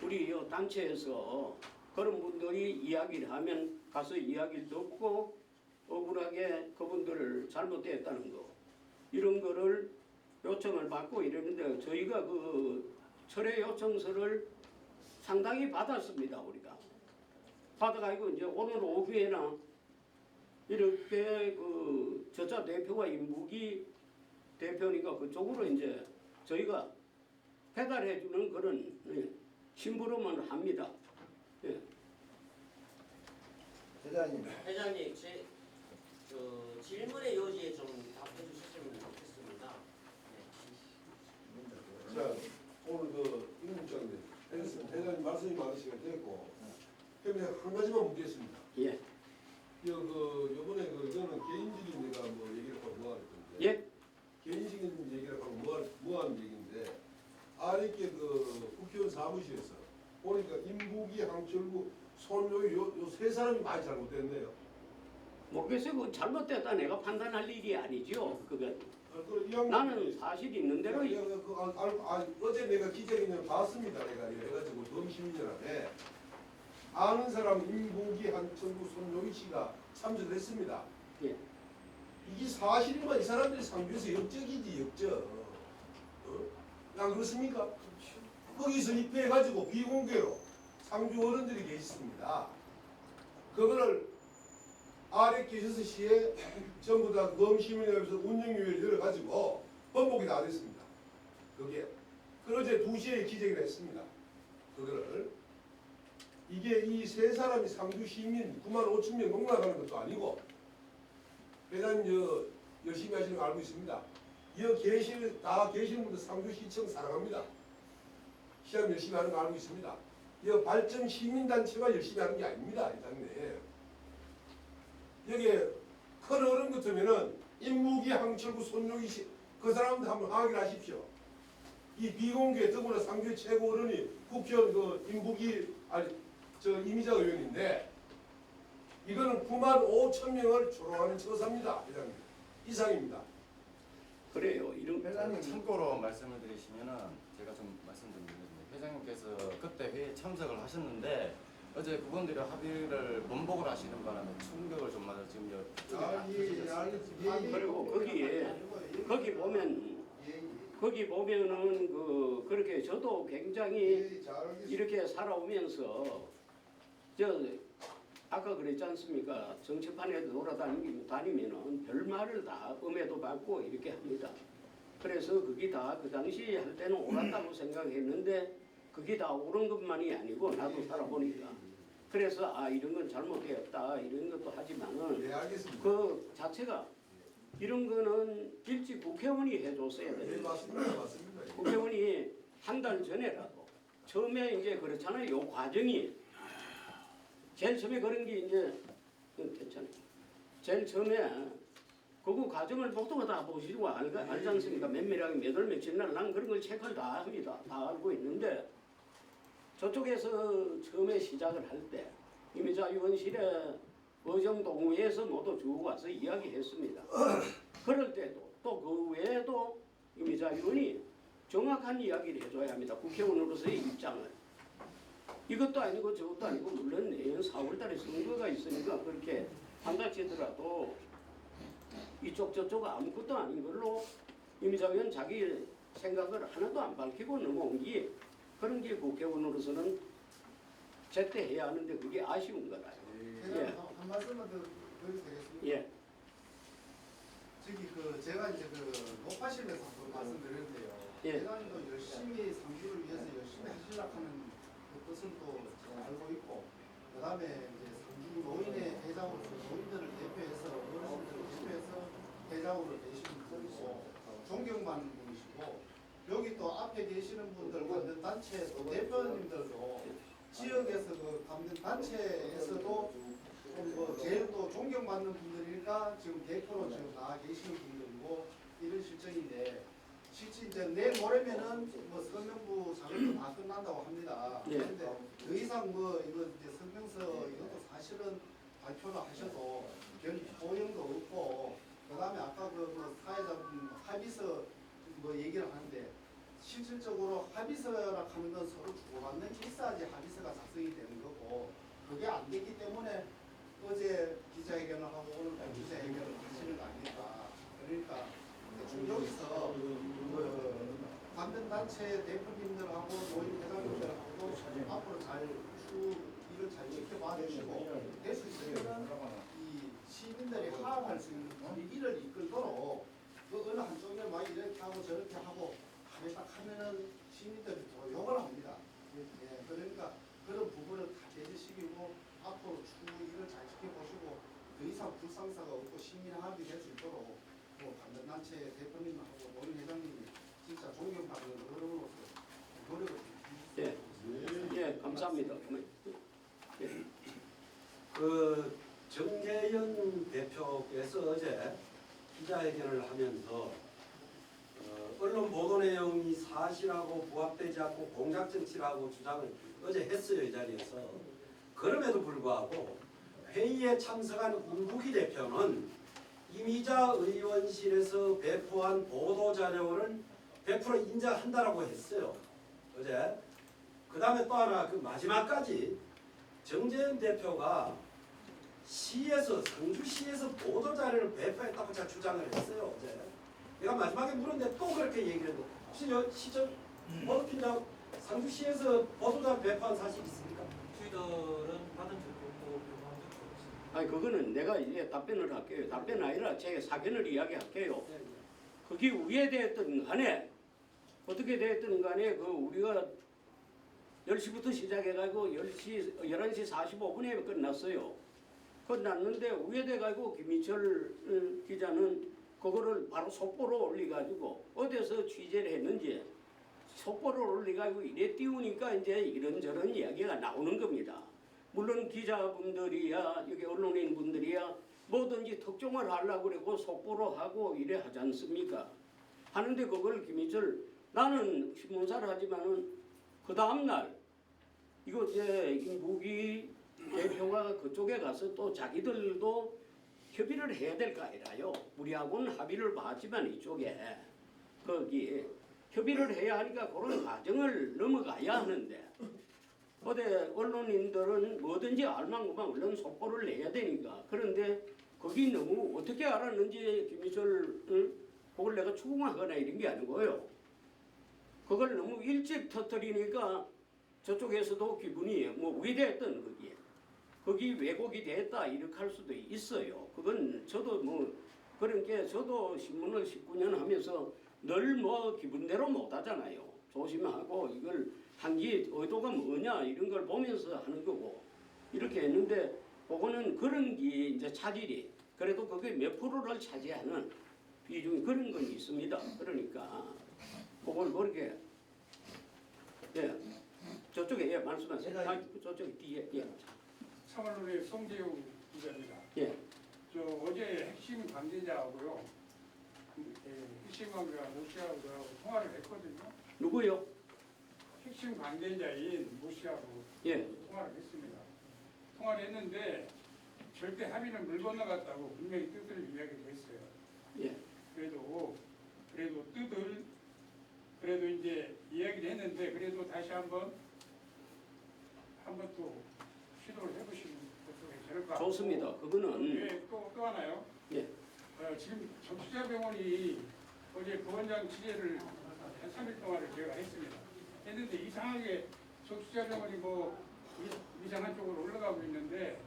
[SPEAKER 2] 우리 이 단체에서 그런 분들이 이야기를 하면 가서 이야기를 듣고 억울하게 그분들을 잘못했다는 거 이런 거를 요청을 받고 이러는데 저희가 그 철회 요청서를 상당히 받았습니다. 우리가 받아가지고 이제 오늘 오후에나 이렇게 그 저자 대표가 임무기 대표니까 그쪽으로 이제 저희가 배달해주는 그런 심부름을 합니다. 예.
[SPEAKER 3] 대장님.
[SPEAKER 7] 회장님, 저 질문의 여지에 좀 답해 주셨으면 좋겠습니다.
[SPEAKER 6] 자, 오늘 그 임국장님, 대장님 말씀이 많으시게 됐고, 그럼 한 가지만 묻겠습니다.
[SPEAKER 2] 예.
[SPEAKER 6] 요번에 이거는 개인적인 내가 뭐 얘기를 하고 뭐할 건데,
[SPEAKER 2] 예.
[SPEAKER 6] 개인적인 얘기를 하고 뭐하는 얘기인데, 아랫게 그 국회의원 사무실에서 보니까 임국이, 항철구, 손요희 요 3사람이 많이 잘못됐네요.
[SPEAKER 2] 모르겠어요. 그 잘못됐다 내가 판단할 일이 아니죠. 그건
[SPEAKER 6] 그
[SPEAKER 2] 나는 사실 있는 대로
[SPEAKER 6] 어제 내가 기자회견을 봤습니다. 내가 해가지고 동시민연합에 아는 사람 임국이, 한철구, 손요희 씨가 참석했습니다.
[SPEAKER 2] 예.
[SPEAKER 6] 이게 사실이면 이 사람들이 상주에서 역적이지 역적. 안 그렇습니까? 거기서 입회해가지고 비공개로 상주 어른들이 계셨습니다. 그거를 아래 계셔서 시에 전부 다 검시민회에서 운영위원회를 열어가지고 번복이 다 됐습니다. 그게 어제 2시에 기재를 했습니다. 그거를 이게 이 세 사람이 상주 시민 9만 5천 명 농락하는 것도 아니고 회장님 열심히 하시는 거 알고 있습니다. 다 계시는 분들 상주시청 사랑합니다. 시장 열심히 하는 거 알고 있습니다. 이 발전 시민단체가 열심히 하는 게 아닙니다. 회장님. 여기에 큰 어른 같으면은 임무기 항철구 손용희 씨 그 사람들 한번 확인을 하십시오. 이 비공개 더구나 상주 최고 어른이 국회의원 그 임부기 이미자 의원인데 이거는 9만 5천 명을 조롱하는 처사입니다. 회장님. 이상입니다.
[SPEAKER 2] 그래요. 이런
[SPEAKER 3] 회장님
[SPEAKER 1] 참고로 말씀을 드리시면은 제가 좀 말씀드리겠습니다. 회장님께서 그때 회의에 참석을 하셨는데 어제 그분들이 합의를 번복을 하시는 바람에 충격을 좀 맞아 지금
[SPEAKER 2] 그리고 거기 보면 거기 보면은 그렇게 저도 굉장히 이렇게 살아오면서 아까 그랬지 않습니까? 정치판에 돌아다니면은 별말을 다 음해도 받고 이렇게 합니다. 그래서 그게 다 그 당시 할 때는 옳았다고 생각했는데 그게 다 옳은 것만이 아니고 나도 살아보니까 그래서 이런 건 잘못되었다 이런 것도 하지만은
[SPEAKER 6] 네, 알겠습니다.
[SPEAKER 2] 그 자체가 이런 거는 일찍 국회의원이 해줬어야
[SPEAKER 6] 네,
[SPEAKER 2] 돼요.
[SPEAKER 6] 맞습니다.
[SPEAKER 2] 국회의원이 한 달 전에라도 처음에 이제 그렇잖아요. 요 과정이 제일 처음에 그런 게 이제 괜찮아요. 제일 처음에 그 과정을 보통 다 보시고 알지 않습니까? 면밀하게 몇 월 며칠 날 난 그런 걸 체크를 다 합니다. 다 알고 있는데 저쪽에서 처음에 시작을 할 때 이미자 의원실에 의정동의에서 모두 주고 와서 이야기했습니다. 그럴 때도 또 그 외에도 이미자 의원이 정확한 이야기를 해줘야 합니다. 국회의원으로서의 입장을. 이것도 아니고 저것도 아니고 물론 내년 4월달에 선거가 있으니까 그렇게 한달치더라도 이쪽 저쪽 아무것도 아닌 걸로 이미자 의원 자기 생각을 하나도 안 밝히고 넘어온 게 그런 게 국회의원으로서는 제때 해야 하는데 그게 아쉬운 거라요. 예.
[SPEAKER 5] 한 말씀만 더 드려도 되겠습니까?
[SPEAKER 2] 예.
[SPEAKER 5] 제가 이제 녹화실에서 한번 말씀드렸는데요.
[SPEAKER 2] 예.
[SPEAKER 5] 회장님도 열심히 상주를 위해서 열심히 하시려고 하는 그 뜻은 또 잘 알고 있고, 그 다음에 이제 상주 노인의 회장으로서 노인들을 대표해서 어르신들을 대표해서 회장으로 되시는 분이고 존경받는 분이시고, 여기 또 앞에 계시는 분들 관련 단체 또 대표님들도 지역에서 그 관련 단체에서도 제일 또 존경받는 분들이니까 지금 대표로 지금 나와 계시는 분들이고 이런 실정인데, 실제 이제 내일 모레면은 서명부 작업도 다 끝난다고 합니다.
[SPEAKER 2] 예.
[SPEAKER 5] 그런데 더 이상 이거 이제 성명서 이것도 사실은 발표를 하셔도 별 소용도 없고, 그다음에 아까 사회자분 합의서 얘기를 하는데 실질적으로 합의서라 하는 건 서로 주고받는 게 있어야지 합의서가 작성이 되는 거고, 그게 안 되기 때문에 어제 기자회견을 하고 오늘 기자회견을 하시는 거 아닙니까? 그러니까 대충 여기서 관련단체 대표님들하고 노인 회장님들하고도 앞으로 이걸 잘 지켜봐 주시고, 될 수 있으면 이 시민들이 화합할 수 있는 분위기를 이끌도록 어느 한쪽에 막 이렇게 하고 저렇게 하고 딱 하면은 시민들이 더 욕을 합니다. 예, 그러니까 그런 부분을 다 제재시키고 앞으로 추후 이걸 잘 지켜보시고 더 이상 불상사가 없고 시민 화합이 될 수 있도록 관련단체 대표님하고 노인 회장님이 진짜 존경받는 어른으로서 노력을
[SPEAKER 2] 예. 예, 감사합니다. 예.
[SPEAKER 4] 정재현 대표께서 어제 기자회견을 하면서 언론 보도 내용이 사실하고 부합되지 않고 공작 정치라고 주장을 어제 했어요, 이 자리에서. 그럼에도 불구하고 회의에 참석한 임국희 대표는 이미자 의원실에서 배포한 보도 자료를 100% 인정한다라고 했어요, 어제. 그 다음에 또 하나 마지막까지 정재현 대표가 시에서 상주시에서 보도 자료를 배포했다고 제가 주장을 했어요. 어제. 내가 마지막에 물었는데 또 그렇게 얘기를 했는데 혹시 시절 버드핀장 상주시에서 보도 자료 배포한 사실 있습니까?
[SPEAKER 8] 저희들은 받은 적도 없고 요구한 적도 없습니다.
[SPEAKER 2] 아니 그거는 내가 이제 답변을 할게요. 답변 아니라 제 사견을 이야기할게요.
[SPEAKER 4] 네, 네.
[SPEAKER 2] 그게 왜 됐든 간에 어떻게 됐든 간에 그 우리가 10시부터 시작해가지고 11시 45분에 끝났어요. 끝났는데 우회돼가지고 김희철 기자는 그거를 바로 속보로 올려가지고 어디서 취재를 했는지 속보를 올려가지고 이래 띄우니까 이제 이런저런 이야기가 나오는 겁니다. 물론 기자분들이야 여기 언론인분들이야 뭐든지 특종을 하려고 그러고 속보로 하고 이래 하지 않습니까? 하는데 그걸 김희철 나는 신문사를 하지만은 그 다음날 이거 이제 임국이 대표가 그쪽에 가서 또 자기들도 협의를 해야 될 거 아니라요. 우리하고는 합의를 봤지만 이쪽에 거기 협의를 해야 하니까 그런 과정을 넘어가야 하는데 어디 언론인들은 뭐든지 알망구망 얼른 속보를 내야 되니까 그런데 거기 너무 어떻게 알았는지 김희철 그걸 내가 추궁하거나 이런 게 아니고요. 그걸 너무 일찍 터뜨리니까 저쪽에서도 기분이 뭐 위대했던 거기 왜곡이 됐다 이렇게 할 수도 있어요. 그건 저도 뭐 그런 게 저도 신문을 19년 하면서 늘 뭐 기분대로 못 하잖아요. 조심하고 이걸 한 게 의도가 뭐냐 이런 걸 보면서 하는 거고 이렇게 했는데 그거는 그런 게 이제 차질이 그래도 그게 몇 프로를 차지하는 비중이 그런 건 있습니다. 그러니까 그걸 그렇게 예 저쪽에 예 말씀하세요. 아, 저쪽에 뒤에 예.
[SPEAKER 9] 참언론의 송재용 기자입니다.
[SPEAKER 2] 예.
[SPEAKER 9] 저 어제 핵심 관계자하고요, 핵심 관계자 모 씨하고 저하고 통화를 했거든요.
[SPEAKER 2] 누구요?
[SPEAKER 9] 핵심 관계자인 모 씨하고
[SPEAKER 2] 예.
[SPEAKER 9] 통화를 했습니다. 통화를 했는데 절대 합의는 물 건너갔다고 분명히 뜻을 이야기를 했어요.
[SPEAKER 2] 예.
[SPEAKER 9] 그래도 뜻을 그래도 이제 이야기를 했는데 그래도 다시 한번 또 시도를 해보시는 것도 괜찮을 것 같고.
[SPEAKER 2] 좋습니다. 그거는
[SPEAKER 9] 예, 또 하나요.
[SPEAKER 2] 예.
[SPEAKER 9] 지금 적시자병원이 어제 부원장 취재를 한 3일 동안을 제가 했습니다. 했는데 이상하게 적시자병원이 뭐 이상한 쪽으로 올라가고 있는데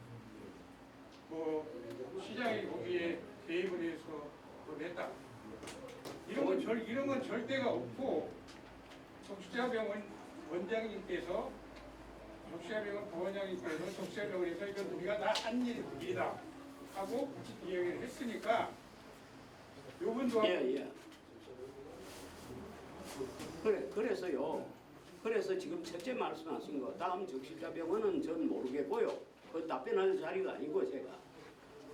[SPEAKER 9] 뭐 시장이 거기에 개입을 해서 뭐 냈다. 이런 건 절대가 없고 적시자병원 원장님께서 적시자병원 부원장님께서 적시자병원에서 이건 우리가 다 한 일이다 하고 이야기를 했으니까 요분도
[SPEAKER 2] 예. 그래서 지금 첫째 말씀하신 거 다음 적시자병원은 전 모르겠고요. 그 답변할 자리가 아니고 제가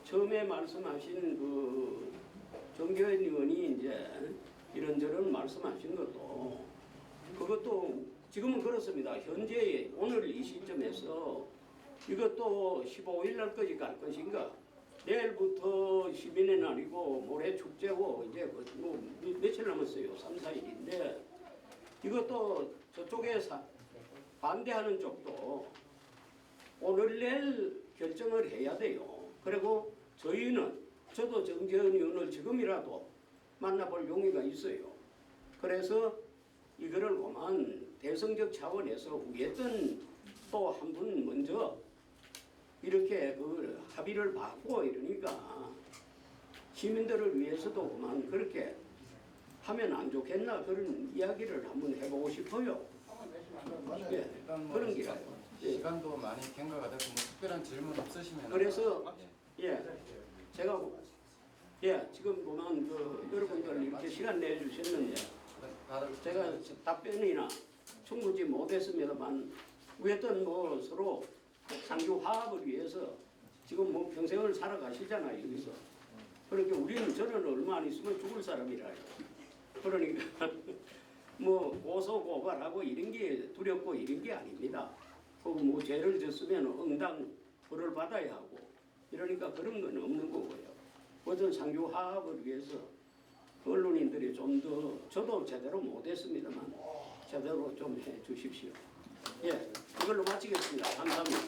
[SPEAKER 2] 처음에 말씀하신 그 정교현 의원이 이제 이런저런 말씀하신 것도 그것도 지금은 그렇습니다. 현재 오늘 이 시점에서 이것도 15일 날까지 갈 것인가? 내일부터 시민의 날이고 모레 축제고 이제 뭐 며칠 남았어요. 3, 4일인데 이것도 저쪽에 반대하는 쪽도 오늘 내일 결정을 해야 돼요. 그리고 저도 정재현 의원을 지금이라도 만나볼 용의가 있어요. 그래서 이거를 보면 대성적 차원에서 위했던 또 한 분 먼저 이렇게 그 합의를 받고 이러니까 시민들을 위해서도 그만 그렇게 하면 안 좋겠나 그런 이야기를 한번 해보고 싶어요. 예,
[SPEAKER 1] 일단 뭐
[SPEAKER 2] 그런 기라요. 예.
[SPEAKER 1] 시간도 많이 경과가 되고 뭐 특별한 질문 없으시면
[SPEAKER 2] 그래서 제가 지금 보면 그 여러분들 이렇게 시간 내주셨는데 제가 답변이나 충분히 못했습니다만 어쨌든 뭐 서로 상주 화합을 위해서 지금 뭐 평생을 살아가시잖아요 여기서. 그러니까 저는 얼마 안 있으면 죽을 사람이라요. 그러니까 뭐 고소 고발하고 이런 게 두렵고 이런 게 아닙니다. 그리고 뭐 죄를 졌으면 응당 벌을 받아야 하고 이러니까 그런 건 없는 거고요. 어떤 상주 화합을 위해서 언론인들이 좀 더 저도 제대로 못했습니다만 제대로 좀 해 주십시오. 예, 이걸로 마치겠습니다. 감사합니다.